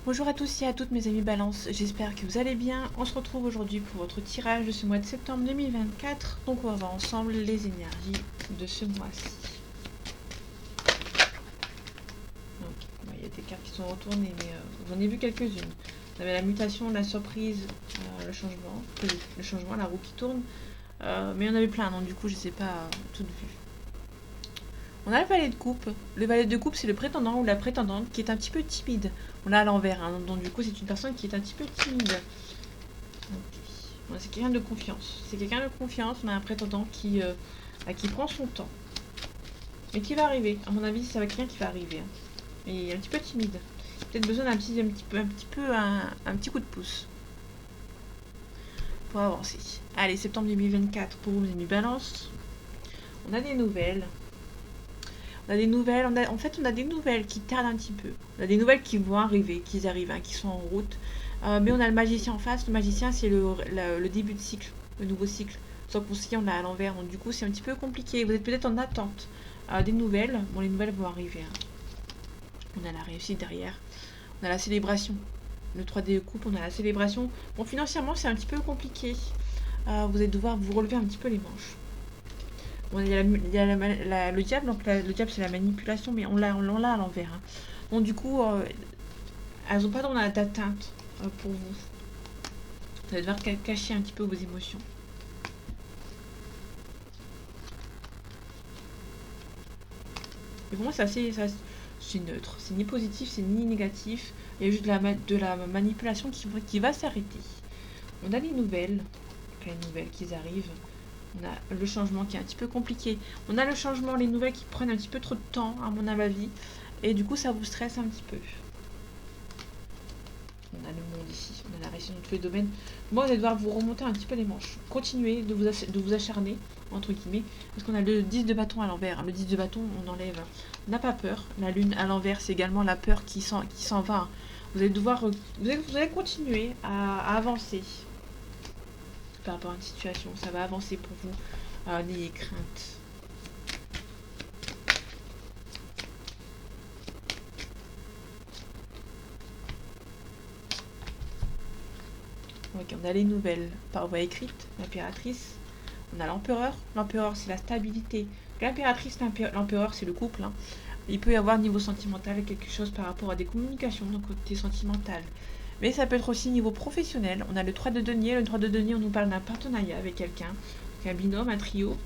Bonjour à tous et à toutes mes amis Balance, j'espère que vous allez bien. On se retrouve aujourd'hui pour votre tirage de ce mois de septembre 2024. Donc on va voir ensemble les énergies de ce mois-ci. Donc il y a des cartes qui sont retournées, mais j'en ai vu quelques-unes. On avait la mutation, la surprise, le changement, la roue qui tourne. Mais il y en avait plein, donc du coup je sais pas toutes vues. On a le valet de coupe. Le valet de coupe, c'est le prétendant ou la prétendante qui est un petit peu timide. On l'a à l'envers, hein. Donc du coup, c'est une personne qui est un petit peu timide. Okay. C'est quelqu'un de confiance. C'est quelqu'un de confiance. On a un prétendant qui prend son temps. Mais qui va arriver. À mon avis, ça va quelqu'un qui va arriver. Hein. Et un petit peu timide. Peut-être besoin d'un petit coup de pouce. Pour avancer. Allez, septembre 2024 pour vous, mes amis Balance. On a des nouvelles. On a des nouvelles, on a des nouvelles qui tardent un petit peu. On a des nouvelles qui vont arriver, qui arrivent, hein, qui sont en route. Mais on a le magicien en face. Le magicien, c'est le début de cycle, le nouveau cycle. Sans conseiller, on l'a à l'envers. Donc du coup, c'est un petit peu compliqué. Vous êtes peut-être en attente des nouvelles. Bon, les nouvelles vont arriver. Hein. On a la réussite derrière. On a la célébration. Le 3D de coupe, on a la célébration. Bon, financièrement, c'est un petit peu compliqué. Vous allez devoir vous relever un petit peu les manches. Bon, il y a le diable, donc le diable c'est la manipulation, mais on l'a à l'envers. Hein. Donc du coup, elles n'ont pas d'atteinte pour vous. Vous allez devoir cacher un petit peu vos émotions. Et pour moi, c'est neutre. C'est ni positif, c'est ni négatif. Il y a juste de la manipulation qui va s'arrêter. On a les nouvelles qui arrivent. On a le changement qui est un petit peu compliqué. On a le changement, les nouvelles qui prennent un petit peu trop de temps, à mon avis. Et du coup, ça vous stresse un petit peu. On a le monde ici. On a la réussite dans tous les domaines. Moi, vous allez devoir vous remonter un petit peu les manches. Continuez de vous acharner, entre guillemets. Parce qu'on a le 10 de bâton à l'envers. Le 10 de bâton, on enlève. On n'a pas peur. La lune à l'envers, c'est également la peur qui s'en va. Vous allez continuer à avancer. Par rapport à une situation, ça va avancer pour vous. N'ayez crainte. Ok, on a les nouvelles par voie écrite, l'impératrice. On a l'empereur. L'empereur, c'est la stabilité. L'impératrice, l'empereur, c'est le couple. Hein. Il peut y avoir niveau sentimental quelque chose par rapport à des communications, donc côté sentimental. Mais ça peut être aussi niveau professionnel. On a le 3 de denier. Le 3 de denier, on nous parle d'un partenariat avec quelqu'un. Un binôme, un trio.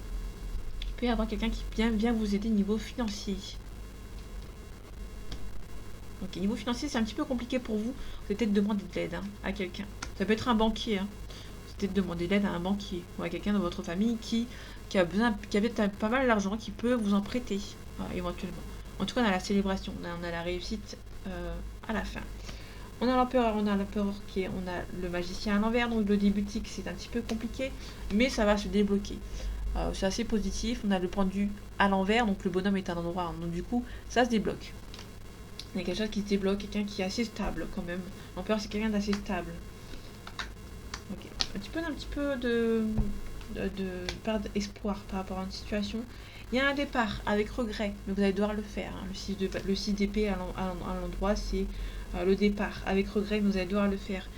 Il peut y avoir quelqu'un qui vient vous aider niveau financier. Ok, niveau financier, c'est un petit peu compliqué pour vous. Vous allez peut-être demander de l'aide à quelqu'un. Ça peut être un banquier. Hein. Vous allez peut-être demander de l'aide à un banquier ou à quelqu'un dans votre famille qui avait pas mal d'argent, qui peut vous en prêter éventuellement. En tout cas, on a la célébration, on a la réussite à la fin. On a l'empereur, on a le magicien à l'envers, donc le début de cycle c'est un petit peu compliqué, mais ça va se débloquer. C'est assez positif, on a le pendu à l'envers, donc le bonhomme est à l'endroit, donc du coup ça se débloque. Il y a quelque chose qui se débloque, quelqu'un qui est assez stable quand même. L'empereur c'est quelqu'un d'assez stable. Ok, un petit peu de perdre espoir par rapport à une situation. Il y a un départ avec regret, mais vous allez devoir le faire. Hein. Le 6 d'épée à l'endroit, c'est le départ avec regret, mais vous allez devoir le faire.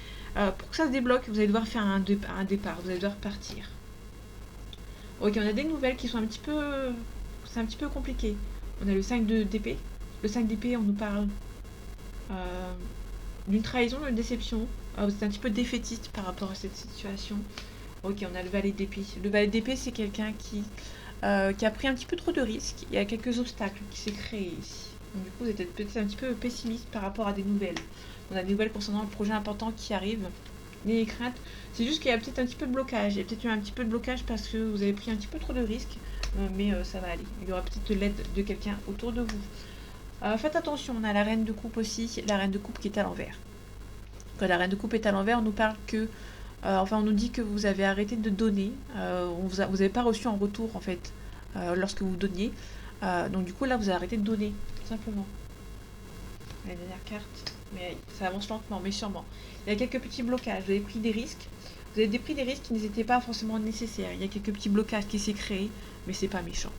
Pour que ça se débloque, vous allez devoir faire un départ, vous allez devoir partir. Ok, on a des nouvelles qui sont un petit peu compliquées. On a le 5 d'épée. Le 5 d'épée, on nous parle d'une trahison, d'une déception. Vous êtes un petit peu défaitiste par rapport à cette situation. Ok, on a le valet d'épée. Le valet d'épée, c'est quelqu'un qui a pris un petit peu trop de risques. Il y a quelques obstacles qui s'est créé ici. Donc, du coup, vous êtes peut-être un petit peu pessimiste par rapport à des nouvelles. On a des nouvelles concernant le projet important qui arrive. N'ayez crainte. C'est juste qu'il y a peut-être un petit peu de blocage. Il y a peut-être eu un petit peu de blocage parce que vous avez pris un petit peu trop de risques. Mais ça va aller. Il y aura peut-être l'aide de quelqu'un autour de vous. Faites attention, on a la reine de coupe aussi. La reine de coupe qui est à l'envers. Quand la reine de coupe est à l'envers, on nous parle que... on nous dit que vous avez arrêté de donner. Vous n'avez pas reçu en retour, en fait, lorsque vous donniez. Donc du coup, là, vous avez arrêté de donner, tout simplement. La dernière carte, mais ça avance lentement, mais sûrement. Il y a quelques petits blocages, vous avez pris des risques. Vous avez pris des risques qui n'étaient pas forcément nécessaires. Il y a quelques petits blocages qui s'est créé, mais c'est pas méchant.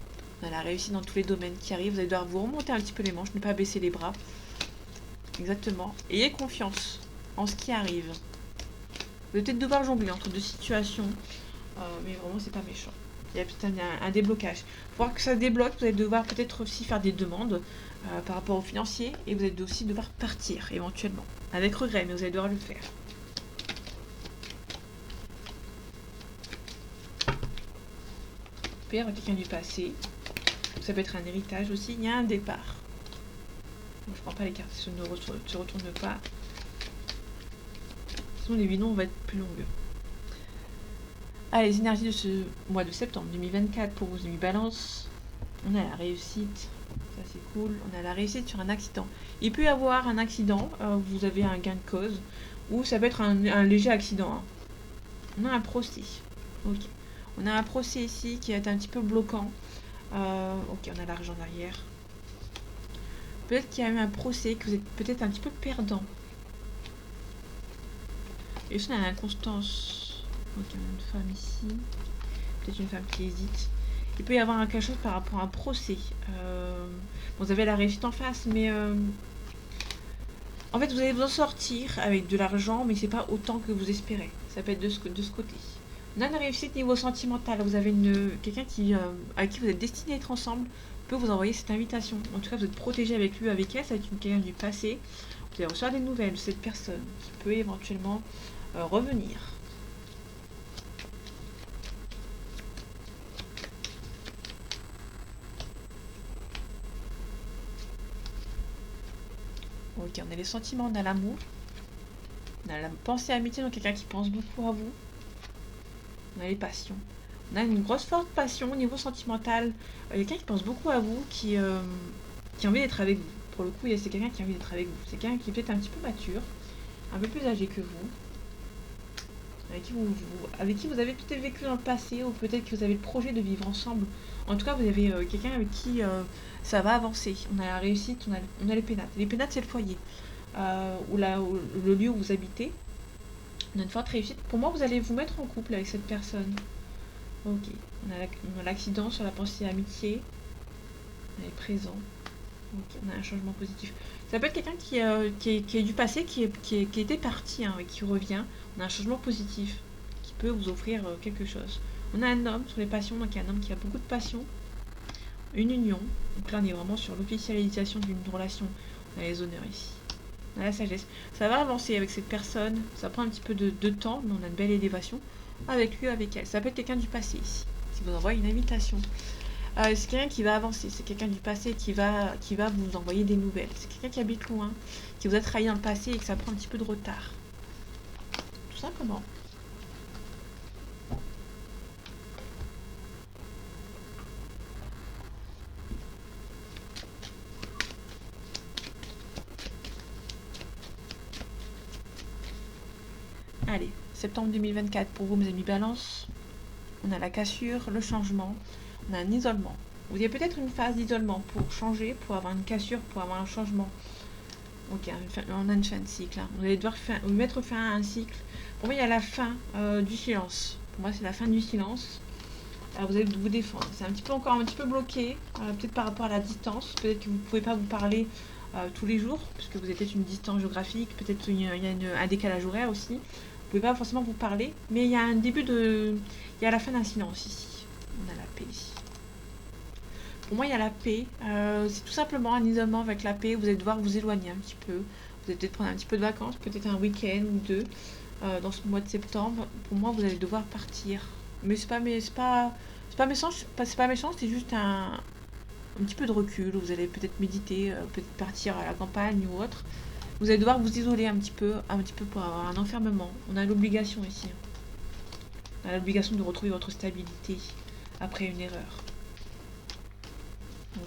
On a la réussite dans tous les domaines qui arrivent. Vous allez devoir vous remonter un petit peu les manches, ne pas baisser les bras. Exactement. Ayez confiance en ce qui arrive. Vous allez peut-être devoir jongler entre deux situations, mais vraiment c'est pas méchant. Il y a peut-être un déblocage. Pour voir que ça débloque, vous allez devoir peut-être aussi faire des demandes par rapport aux financiers et vous allez aussi devoir partir éventuellement. Avec regret, mais vous allez devoir le faire. Père, quelqu'un du passé. Ça peut être un héritage aussi. Il y a un départ. Bon, je prends pas les cartes, ça ne se retourne pas. Sinon les vidéos vont être plus longues. Ah, les énergies de ce mois de septembre 2024 pour vos amis Balance. On a la réussite, ça c'est cool. On a la réussite sur un accident. Il peut y avoir un accident, vous avez un gain de cause, ou ça peut être un léger accident. Hein. On a un procès. Ok. On a un procès ici qui est un petit peu bloquant. Ok, on a l'argent derrière. Peut-être qu'il y a eu un procès, que vous êtes peut-être un petit peu perdant. Et ça, on a l'inconstance. Ok, on a une femme ici. Peut-être une femme qui hésite. Il peut y avoir quelque chose par rapport à un procès. Bon, vous avez la réussite en face, mais... En fait, vous allez vous en sortir avec de l'argent, mais c'est pas autant que vous espérez. Ça peut être de ce côté. On a une réussite niveau sentimental. Vous avez quelqu'un avec qui vous êtes destiné à être ensemble, peut vous envoyer cette invitation. En tout cas, vous êtes protégé avec lui ou avec elle. Ça va être quelqu'un du passé. Vous allez recevoir des nouvelles de cette personne qui peut éventuellement revenir. Ok, on a les sentiments, on a l'amour. On a la pensée amitié, donc quelqu'un qui pense beaucoup à vous. On a les passions. On a une grosse forte passion au niveau sentimental. Quelqu'un qui pense beaucoup à vous, qui a envie d'être avec vous. Pour le coup, c'est quelqu'un qui a envie d'être avec vous. C'est quelqu'un qui est peut-être un petit peu mature, un peu plus âgé que vous. Avec qui vous avez peut-être vécu dans le passé, ou peut-être que vous avez le projet de vivre ensemble. En tout cas, vous avez quelqu'un avec qui ça va avancer. On a la réussite, on a les pénates. Les pénates, c'est le foyer, ou le lieu où vous habitez. On a une forte réussite. Pour moi, vous allez vous mettre en couple avec cette personne. Ok. On a l'accident sur la pensée amitié. On est présent. Ok, on a un changement positif. Ça peut être quelqu'un qui est du passé, qui était parti, hein, et qui revient. On a un changement positif qui peut vous offrir quelque chose. On a un homme sur les passions, donc il y a un homme qui a beaucoup de passion. Une union. Donc là, on est vraiment sur l'officialisation d'une relation. On a les honneurs ici. On a la sagesse. Ça va avancer avec cette personne. Ça prend un petit peu de temps, mais on a une belle élévation avec lui, avec elle. Ça peut être quelqu'un du passé ici. Si vous envoyez une invitation. C'est quelqu'un qui va avancer, c'est quelqu'un du passé qui va vous envoyer des nouvelles. C'est quelqu'un qui habite loin, qui vous a trahi dans le passé et que ça prend un petit peu de retard. Tout simplement. Allez, septembre 2024 pour vous, mes amis Balance. On a la cassure, le changement, on a un isolement. Vous avez peut-être une phase d'isolement pour changer, pour avoir une cassure, pour avoir un changement. Ok, on a une fin de cycle. Hein. Vous allez devoir mettre fin à un cycle. Pour moi, il y a la fin du silence. Pour moi, c'est la fin du silence. Vous allez vous défendre. C'est encore un petit peu bloqué, peut-être par rapport à la distance. Peut-être que vous ne pouvez pas vous parler tous les jours, puisque vous êtes peut-être une distance géographique. Peut-être il y a un décalage horaire aussi. Vous pouvez pas forcément vous parler, mais il y a un début de... Il y a la fin d'un silence ici. On a la paix ici. Pour moi, il y a la paix. C'est tout simplement un isolement avec la paix. Vous allez devoir vous éloigner un petit peu. Vous allez peut-être prendre un petit peu de vacances, peut-être un week-end ou deux dans ce mois de septembre. Pour moi, vous allez devoir partir. Mais c'est pas méchant, c'est juste un petit peu de recul. Vous allez peut-être méditer, peut-être partir à la campagne ou autre. Vous allez devoir vous isoler un petit peu pour avoir un enfermement. On a l'obligation ici. On a l'obligation de retrouver votre stabilité après une erreur. Ok.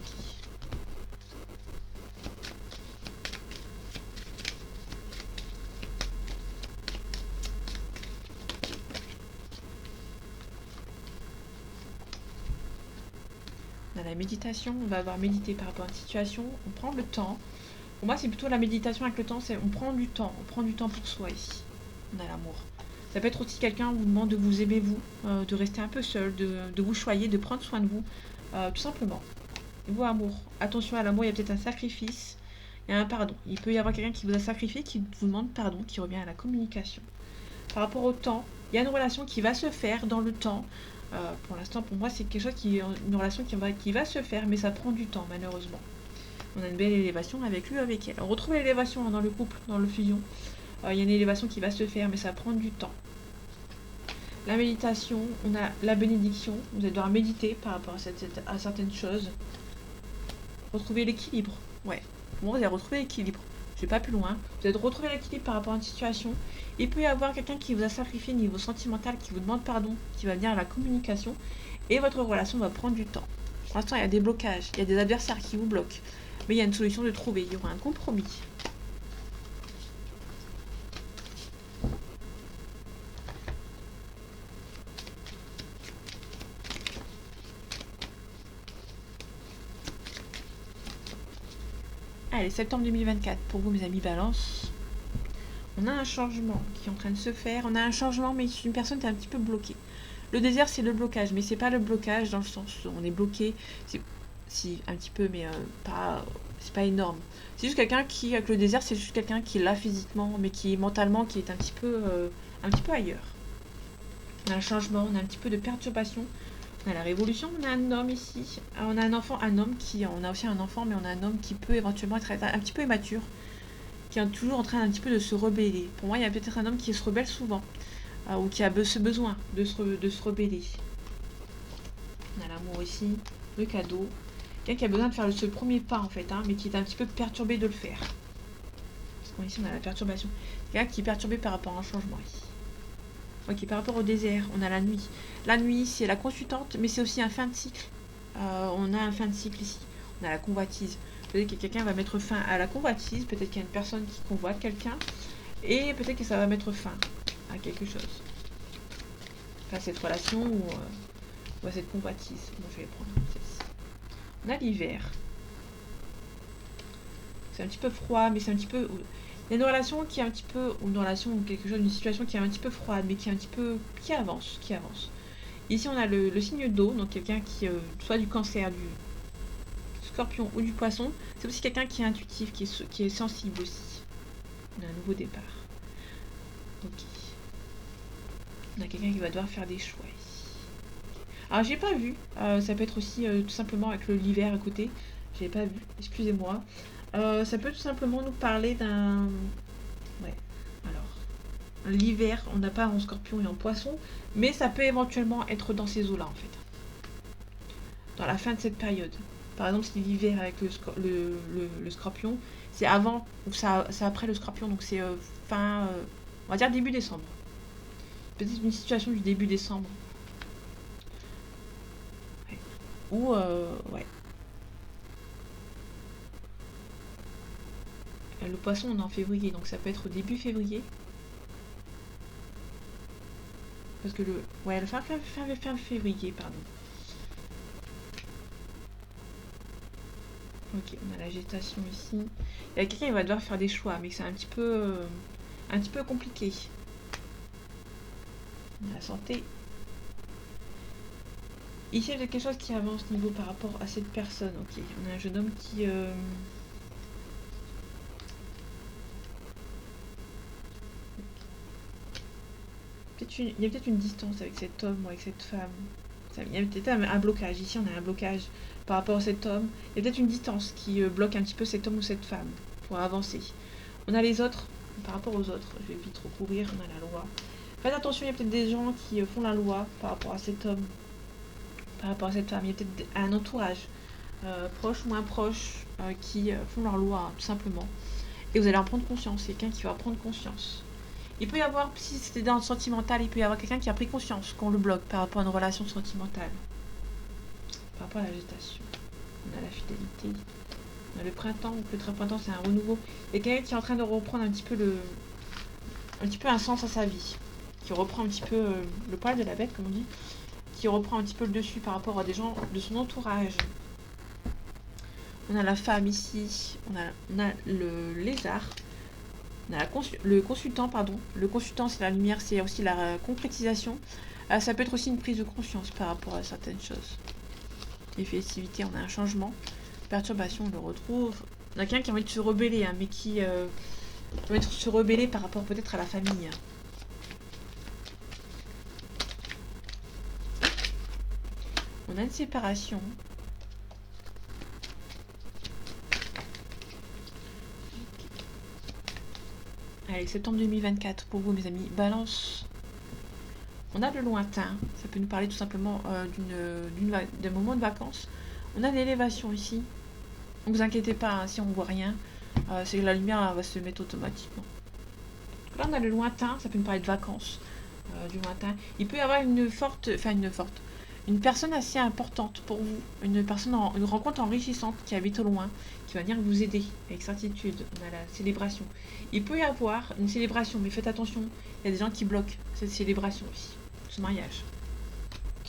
On a la méditation, on va avoir médité par rapport à une situation, on prend le temps. Pour moi, c'est plutôt la méditation avec le temps, c'est on prend du temps pour soi ici. On a l'amour. Ça peut être aussi quelqu'un vous demande de vous aimer vous, de rester un peu seul, de vous choyer, de prendre soin de vous, tout simplement. Vous, amour. Attention à l'amour, il y a peut-être un sacrifice et un pardon. Il peut y avoir quelqu'un qui vous a sacrifié, qui vous demande pardon, qui revient à la communication. Par rapport au temps, il y a une relation qui va se faire dans le temps. Pour l'instant, pour moi, c'est quelque chose une relation qui va se faire, mais ça prend du temps, malheureusement. On a une belle élévation avec lui, avec elle. On retrouve l'élévation dans le couple, dans le fusion. Il y a une élévation qui va se faire, mais ça prend du temps. La méditation, on a la bénédiction. Vous allez devoir méditer par rapport à certaines choses. Retrouver l'équilibre. Ouais. Bon, vous allez retrouver l'équilibre. Je vais pas plus loin. Vous allez retrouver l'équilibre par rapport à une situation. Il peut y avoir quelqu'un qui vous a sacrifié au niveau sentimental, qui vous demande pardon, qui va venir à la communication. Et votre relation va prendre du temps. Pour l'instant, il y a des blocages. Il y a des adversaires qui vous bloquent. Mais il y a une solution de trouver. Il y aura un compromis. Allez, septembre 2024, pour vous mes amis Balance. On a un changement qui est en train de se faire. On a un changement, mais une personne est un petit peu bloquée. Le désert, c'est le blocage, mais c'est pas le blocage dans le sens où on est bloqué. Si, un petit peu, mais c'est pas énorme. C'est juste quelqu'un qui, avec le désert, c'est juste quelqu'un qui est là physiquement, mais qui mentalement, qui est un petit peu ailleurs. On a un changement, on a un petit peu de perturbation. On a la révolution, on a un homme ici. On a un enfant, on a aussi un enfant, mais on a un homme qui peut éventuellement être un petit peu immature, qui est toujours en train un petit peu de se rebeller. Pour moi, il y a peut-être un homme qui se rebelle souvent, ou qui a ce besoin de se rebeller. On a l'amour ici, le cadeau. Quelqu'un qui a besoin de faire ce premier pas en fait, mais qui est un petit peu perturbé de le faire. Parce qu'ici on a la perturbation. Quelqu'un qui est perturbé par rapport à un changement ici. Ok, par rapport au désert, on a la nuit. La nuit, c'est la consultante, mais c'est aussi un fin de cycle. On a un fin de cycle ici. On a la convoitise. Peut-être que quelqu'un va mettre fin à la convoitise. Peut-être qu'il y a une personne qui convoite quelqu'un. Et peut-être que ça va mettre fin à quelque chose. Enfin, cette relation ou à cette convoitise. Bon, je vais prendre celle-ci. On a l'hiver. C'est un petit peu froid, mais c'est un petit peu... Il y a une relation qui est un petit peu... Ou une relation ou quelque chose, une situation qui est un petit peu froide, mais qui est un petit peu... Qui avance. Ici, on a le signe d'eau, donc quelqu'un qui... soit du cancer, du scorpion ou du poisson. C'est aussi quelqu'un qui est intuitif, qui est sensible aussi. On a un nouveau départ. Ok. On a quelqu'un qui va devoir faire des choix ici. Alors, j'ai pas vu. Ça peut être aussi tout simplement avec l'hiver à côté. J'ai pas vu. Excusez-moi. Ça peut tout simplement nous parler d'un... Ouais. Alors, l'hiver, on n'a pas en scorpion et en poisson, mais ça peut éventuellement être dans ces eaux-là, en fait. Dans la fin de cette période. Par exemple, si l'hiver avec le scorpion, c'est avant ou c'est après le scorpion, donc c'est fin... on va dire début décembre. Peut-être une situation du début décembre. Ouais. Ou, ouais. Le poisson, on est en février, donc ça peut être au début février. Parce que ouais, le fin février, pardon. Ok, on a la gestation ici. Il y a quelqu'un qui va devoir faire des choix, mais c'est un petit peu compliqué. On a la santé. Ici, il y a quelque chose qui avance niveau par rapport à cette personne. Ok, on a un jeune homme qui... il y a peut-être une distance avec cet homme ou avec cette femme. Il y a peut-être un blocage. Ici, on a un blocage par rapport à cet homme. Il y a peut-être une distance qui bloque un petit peu cet homme ou cette femme pour avancer. On a les autres. Par rapport aux autres, je vais vite recourir. On a la loi. Faites attention, il y a peut-être des gens qui font la loi par rapport à cet homme, par rapport à cette femme. Il y a peut-être un entourage, proche ou moins proche, qui font leur loi, tout simplement. Et vous allez en prendre conscience. C'est quelqu'un qui va prendre conscience. Il peut y avoir, si c'était dans le sentimental, il peut y avoir quelqu'un qui a pris conscience qu'on le bloque par rapport à une relation sentimentale. Par rapport à la gestation. On a la fidélité. On a le printemps, donc le printemps c'est un renouveau. Il y a quelqu'un qui est en train de reprendre un petit peu un sens à sa vie. Qui reprend un petit peu le poil de la bête, comme on dit. Qui reprend un petit peu le dessus par rapport à des gens de son entourage. On a la femme ici. On a le lézard. On a le consultant, pardon. Le consultant, c'est la lumière, c'est aussi la concrétisation. Ça peut être aussi une prise de conscience par rapport à certaines choses. Les festivités, on a un changement. Perturbation, on le retrouve. On a quelqu'un qui a envie de se rebeller, hein, mais qui a envie de se rebeller par rapport peut-être à la famille. On a une séparation. Allez, septembre 2024 pour vous, mes amis. Balance. On a le lointain. Ça peut nous parler tout simplement d'un moment de vacances. On a l'élévation ici. Ne vous inquiétez pas, hein, si on voit rien. C'est que la lumière là, va se mettre automatiquement. Donc là, on a le lointain. Ça peut nous parler de vacances. Du lointain. Il peut y avoir une personne assez importante pour vous, une rencontre enrichissante qui habite au loin, qui va venir vous aider avec certitude. On a la célébration. Il peut y avoir une célébration, mais faites attention, il y a des gens qui bloquent cette célébration ici, ce mariage,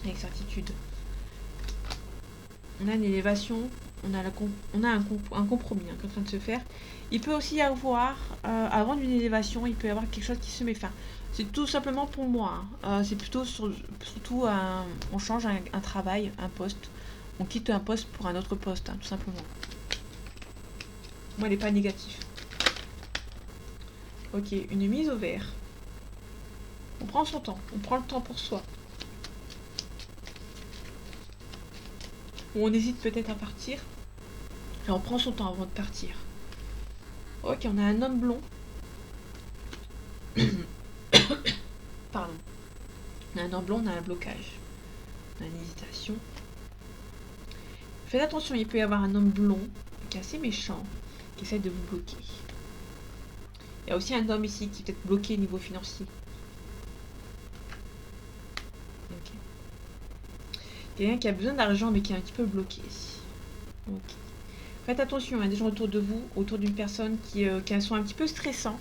avec certitude. On a une élévation, on a un compromis qui est en train de se faire. Il peut aussi y avoir, avant d'une élévation, il peut y avoir quelque chose qui se met fin. C'est tout simplement pour moi. Hein. C'est plutôt surtout on change un travail, un poste. On quitte un poste pour un autre poste, hein, tout simplement. Moi, il n'est pas négatif. Ok, une mise au vert. On prend son temps. On prend le temps pour soi. Ou on hésite peut-être à partir. Et on prend son temps avant de partir. Ok, on a un homme blond. Pardon. On a un homme blond, on a un blocage. On a une hésitation. Faites attention, il peut y avoir un homme blond qui est assez méchant, qui essaie de vous bloquer. Il y a aussi un homme ici qui est peut-être bloqué au niveau financier. Okay. Quelqu'un qui a besoin d'argent mais qui est un petit peu bloqué ici. Okay. Faites attention, il y a des gens autour de vous, autour d'une personne qui sont un petit peu stressants.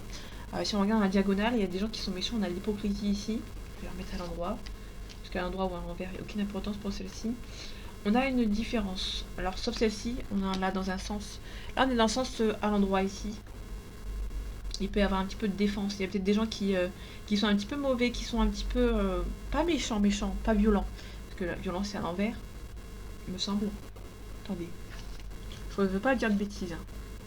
Si on regarde dans la diagonale, il y a des gens qui sont méchants, on a l'hypocrisie ici. Je vais la remettre à l'endroit. Parce qu'à l'endroit ou à l'envers, il n'y a aucune importance pour celle-ci. On a une différence. Alors, sauf celle-ci, on est là dans un sens. Là, on est dans le sens à l'endroit ici. Il peut y avoir un petit peu de défense. Il y a peut-être des gens qui sont un petit peu mauvais, qui sont un petit peu... pas méchants, pas violents. Parce que la violence, c'est à l'envers. Il me semble. Attendez. Je ne veux pas dire de bêtises. Hein.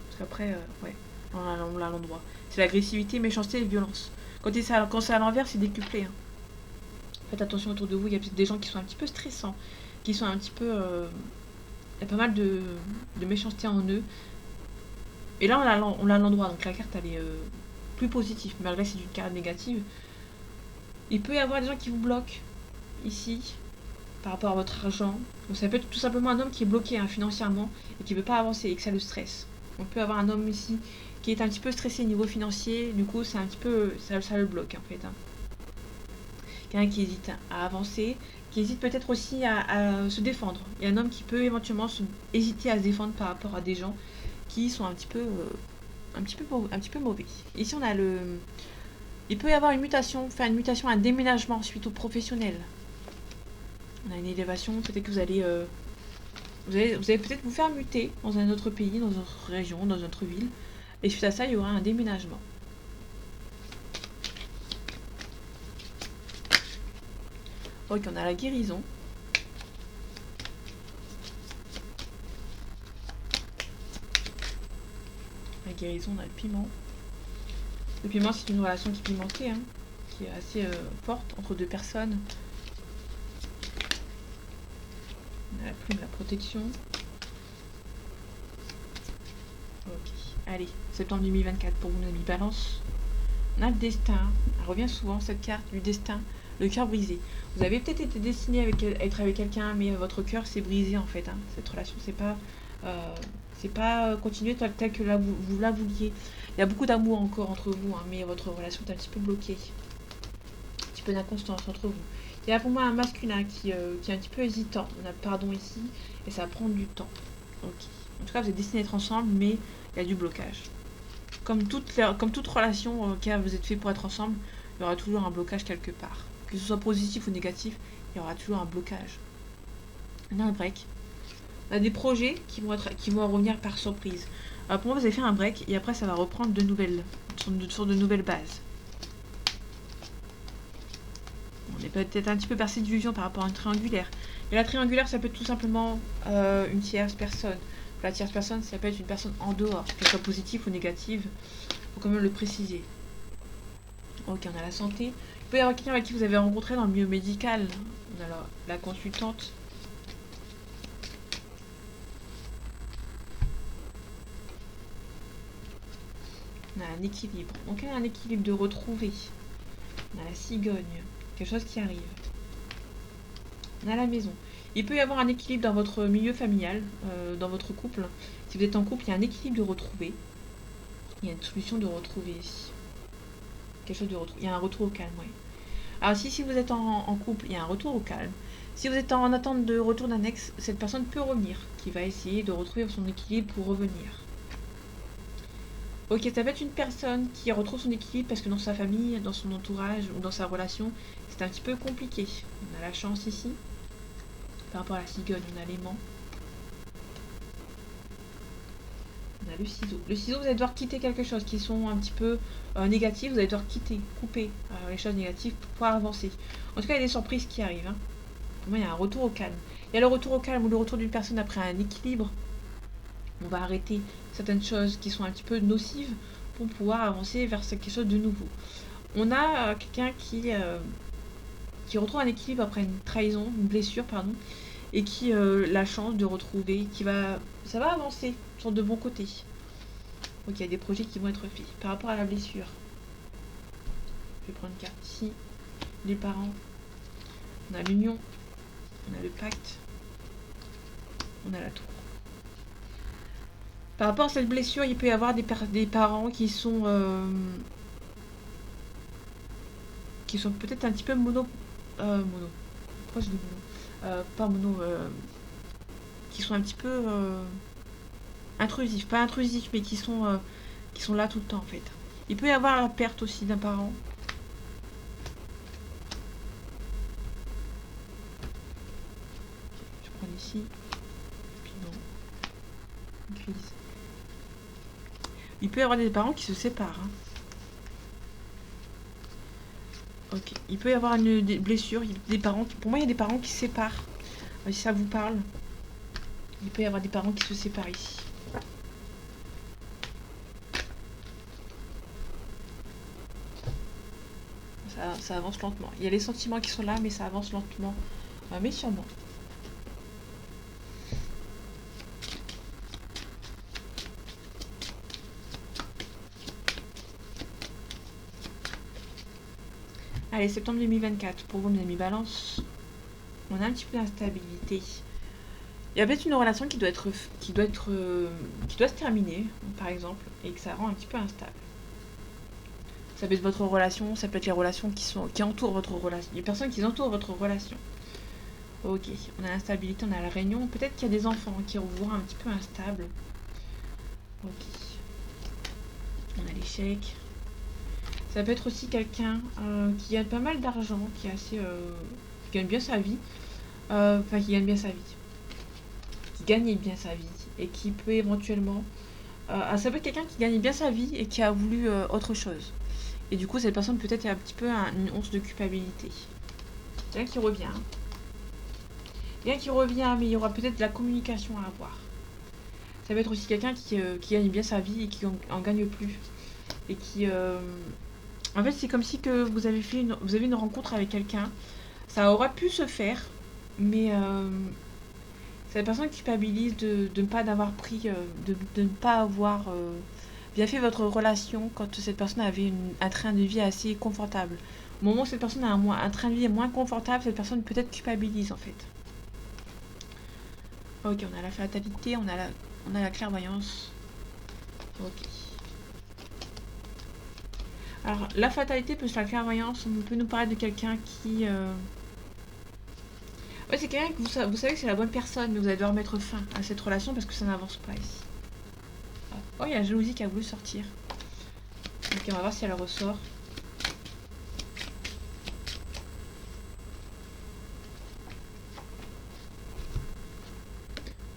Parce qu'après, ouais. On a à l'endroit. C'est l'agressivité, méchanceté et violence. Quand c'est à l'envers, c'est décuplé. Hein. Faites attention autour de vous. Il y a peut-être des gens qui sont un petit peu stressants. Qui sont un petit peu... il y a pas mal de méchanceté en eux. Et là, on a l'endroit. Donc la carte, elle est plus positive. Malgré que c'est une carte négative. Il peut y avoir des gens qui vous bloquent. Ici. Par rapport à votre argent. Donc ça peut être tout simplement un homme qui est bloqué hein, financièrement. Et qui ne veut pas avancer. Et que ça le stresse. On peut avoir un homme ici qui est un petit peu stressé au niveau financier, du coup c'est un petit peu, ça le bloque en fait. Hein. Quelqu'un qui hésite à avancer, qui hésite peut-être aussi à se défendre. Il y a un homme qui peut éventuellement hésiter à se défendre par rapport à des gens qui sont un petit peu mauvais. Ici on a il peut y avoir une mutation, un déménagement suite au professionnel. On a une élévation, peut-être que vous allez peut-être vous faire muter dans un autre pays, dans une autre région, dans une autre ville. Et suite à ça, il y aura un déménagement. Ok, on a la guérison. La guérison, on a le piment. Le piment, c'est une relation qui est pimentée, hein, qui est assez forte entre deux personnes. On a la plume, la protection. Ok. Allez, septembre 2024 pour vous, amis Balance. On a le destin. Elle revient souvent, cette carte du destin. Le cœur brisé. Vous avez peut-être été destiné à être avec quelqu'un, mais votre cœur s'est brisé en fait. Hein. Cette relation, c'est pas continué tel que vous la vouliez. Il y a beaucoup d'amour encore entre vous, hein, mais votre relation est un petit peu bloquée. Un petit peu d'inconstance entre vous. Il y a pour moi un masculin qui est un petit peu hésitant. On a pardon ici, et ça va prendre du temps. Ok. En tout cas, vous êtes destinés à être ensemble, mais il y a du blocage. Comme toute relation auquel vous êtes fait pour être ensemble, il y aura toujours un blocage quelque part. Que ce soit positif ou négatif, il y aura toujours un blocage. On a un break. On a des projets qui vont revenir par surprise. Alors pour moi, vous avez fait un break et après, ça va reprendre sur de nouvelles bases. On est peut-être un petit peu percé d'illusion par rapport à une triangulaire. Et la triangulaire, ça peut être tout simplement une tierce personne. La tierce personne, ça peut être une personne en dehors, qu'elle soit positive ou négative. Faut quand même le préciser. Ok, on a la santé. Il peut y avoir quelqu'un avec qui vous avez rencontré dans le milieu médical. On a la consultante. On a un équilibre. Donc on a un équilibre de retrouver. On a la cigogne. Quelque chose qui arrive. On a la maison. Il peut y avoir un équilibre dans votre milieu familial, dans votre couple. Si vous êtes en couple, il y a un équilibre de retrouver. Il y a une solution de retrouver ici. Quelque chose de retrouver. Il y a un retour au calme, oui. Alors si vous êtes en couple, il y a un retour au calme. Si vous êtes en attente de retour d'un ex, cette personne peut revenir, qui va essayer de retrouver son équilibre pour revenir. Ok, ça peut être une personne qui retrouve son équilibre parce que dans sa famille, dans son entourage ou dans sa relation, c'est un petit peu compliqué. On a la chance ici. Par rapport à la cigogne, on a l'aimant. On a le ciseau. Le ciseau, vous allez devoir quitter quelque chose qui sont un petit peu négatifs. Vous allez devoir couper les choses négatives pour pouvoir avancer. En tout cas, il y a des surprises qui arrivent. Hein. Pour moi, il y a un retour au calme. Il y a le retour au calme ou le retour d'une personne après un équilibre. On va arrêter certaines choses qui sont un petit peu nocives pour pouvoir avancer vers quelque chose de nouveau. On a quelqu'un qui retrouve un équilibre après une trahison, une blessure, pardon, et qui la chance de retrouver, ça va avancer sur de bons côtés. Donc il y a des projets qui vont être faits. Par rapport à la blessure, je vais prendre une carte ici. Les parents, on a l'union, on a le pacte, on a la tour. Par rapport à cette blessure, il peut y avoir des parents qui sont peut-être un petit peu mono. Pourquoi je dis mono pas mono. Qui sont un petit peu intrusifs. Pas intrusifs, mais qui sont là tout le temps en fait. Il peut y avoir la perte aussi d'un parent. Je prends ici. Puis non. Une crise. Il peut y avoir des parents qui se séparent. Hein. Ok. Il peut y avoir des blessures. Des parents pour moi, il y a des parents qui se séparent. Si ça vous parle. Il peut y avoir des parents qui se séparent ici. Ça avance lentement. Il y a les sentiments qui sont là, mais ça avance lentement. Mais sûrement. Allez, septembre 2024. Pour vous, mes amis balance, on a un petit peu d'instabilité. Il y a peut-être une relation qui doit se terminer, par exemple, et que ça rend un petit peu instable. Ça peut être votre relation, ça peut être les relations qui entourent votre relation, les personnes qui entourent votre relation. Ok, on a l'instabilité, on a la réunion. Peut-être qu'il y a des enfants qui vous rendent un petit peu instable. Ok. On a l'échec. Ça peut être aussi quelqu'un qui gagne pas mal d'argent, qui est assez, qui gagne bien sa vie. Enfin, qui gagne bien sa vie. Qui gagne bien sa vie. Et qui peut éventuellement... ça peut être quelqu'un qui gagne bien sa vie et qui a voulu autre chose. Et du coup, cette personne peut-être a un petit peu une once de culpabilité. Quelqu'un qui revient. Quelqu'un qui revient, mais il y aura peut-être de la communication à avoir. Ça peut être aussi quelqu'un qui gagne bien sa vie et qui en gagne plus. Et qui... En fait, c'est comme si que vous avez une rencontre avec quelqu'un. Ça aura pu se faire, mais cette personne culpabilise de ne pas avoir pris, de ne pas avoir bien fait votre relation quand cette personne avait un train de vie assez confortable. Au moment où cette personne a un train de vie moins confortable, cette personne peut-être culpabilise en fait. Ok, on a la fatalité, on a la clairvoyance. Ok. Alors, la fatalité plus la clairvoyance, on peut nous parler de quelqu'un qui... Ouais, c'est quelqu'un que vous savez que c'est la bonne personne, mais vous allez devoir mettre fin à cette relation parce que ça n'avance pas ici. Oh, il y a la jalousie qui a voulu sortir. Ok, on va voir si elle ressort.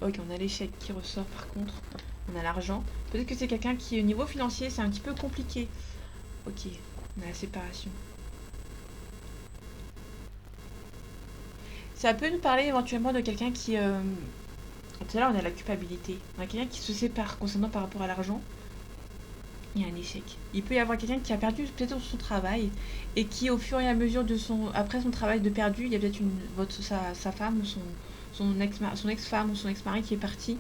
Ok, on a l'échec qui ressort par contre. On a l'argent. Peut-être que c'est quelqu'un qui, au niveau financier, c'est un petit peu compliqué. Ok, on a la séparation. Ça peut nous parler éventuellement de quelqu'un qui Tout à l'heure, on a la culpabilité. On a quelqu'un qui se sépare concernant par rapport à l'argent. Il y a un échec. Il peut y avoir quelqu'un qui a perdu peut-être son travail et qui, au fur et à mesure de après son travail de perdu, il y a peut-être sa femme ou son ex-femme ou son ex-mari qui est parti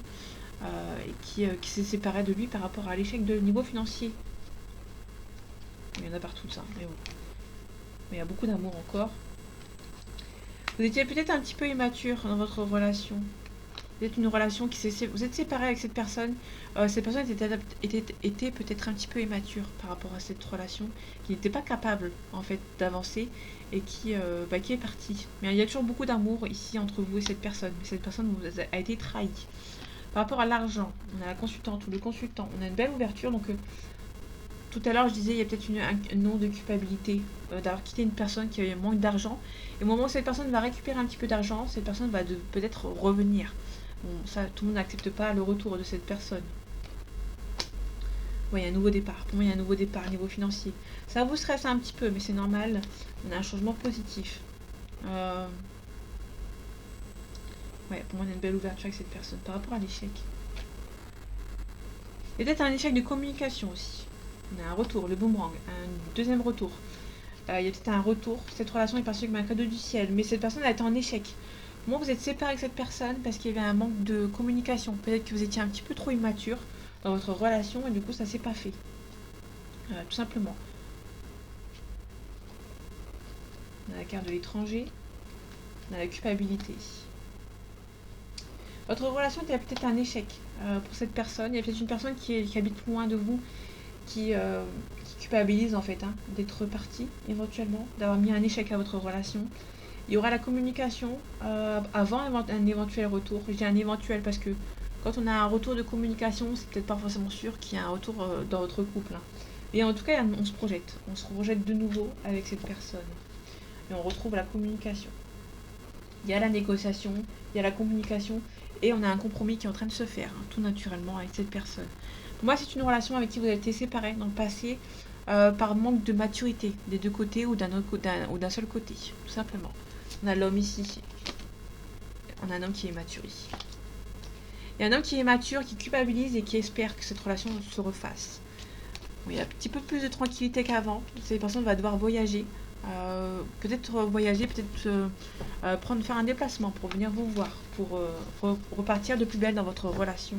et qui s'est séparé de lui par rapport à l'échec de niveau financier. Il y en a partout de ça, mais bon. Mais il y a beaucoup d'amour encore. Vous étiez peut-être un petit peu immature dans votre relation. Vous êtes une relation vous êtes séparé avec cette personne. Cette personne était peut-être un petit peu immature par rapport à cette relation, qui n'était pas capable en fait d'avancer et qui est partie. Mais il y a toujours beaucoup d'amour ici entre vous et cette personne. Mais cette personne a été trahie. Par rapport à l'argent, on a la consultante ou le consultant, on a une belle ouverture. Donc tout à l'heure je disais il y a peut-être un nom de culpabilité d'avoir quitté une personne qui avait manque d'argent. Et au moment où cette personne va récupérer un petit peu d'argent, cette personne va peut-être revenir. Bon, ça, tout le monde n'accepte pas le retour de cette personne. Ouais, il y a un nouveau départ. Pour moi, il y a un nouveau départ niveau financier. Ça vous stresse un petit peu, mais c'est normal. On a un changement positif. Ouais, pour moi, on a une belle ouverture avec cette personne. Par rapport à l'échec. Il y a peut-être un échec de communication aussi. On a un retour, le boomerang. Un deuxième retour. Il y a peut-être un retour. Cette relation est perçue comme un cadeau du ciel. Mais cette personne a été en échec. Moi, vous êtes séparé avec cette personne parce qu'il y avait un manque de communication. Peut-être que vous étiez un petit peu trop immature dans votre relation et du coup, ça s'est pas fait. Tout simplement. On a la carte de l'étranger. On a la culpabilité. Votre relation était peut-être un échec pour cette personne. Il y a peut-être une personne qui habite loin de vous qui culpabilise en fait d'être partie éventuellement, d'avoir mis un échec à votre relation. Il y aura la communication avant un éventuel retour. Je dis un éventuel parce que quand on a un retour de communication, c'est peut-être pas forcément sûr qu'il y a un retour dans votre couple. Et en tout cas, on se projette. On se projette de nouveau avec cette personne. Et on retrouve la communication. Il y a la négociation, il y a la communication, et on a un compromis qui est en train de se faire, tout naturellement, avec cette personne. Pour moi, c'est une relation avec qui vous avez été séparés dans le passé par manque de maturité, des deux côtés ou d'un seul côté, tout simplement. On a l'homme ici. On a un homme qui est mature ici. Il y a un homme qui est mature, qui culpabilise et qui espère que cette relation se refasse. Bon, il y a un petit peu plus de tranquillité qu'avant. Cette personne va devoir voyager. Peut-être faire un déplacement pour venir vous voir, pour repartir de plus belle dans votre relation.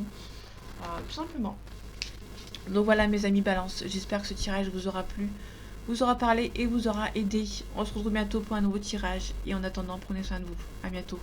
Tout simplement. Donc voilà mes amis Balance, j'espère que ce tirage vous aura plu, vous aura parlé et vous aura aidé. On se retrouve bientôt pour un nouveau tirage et en attendant prenez soin de vous. À bientôt.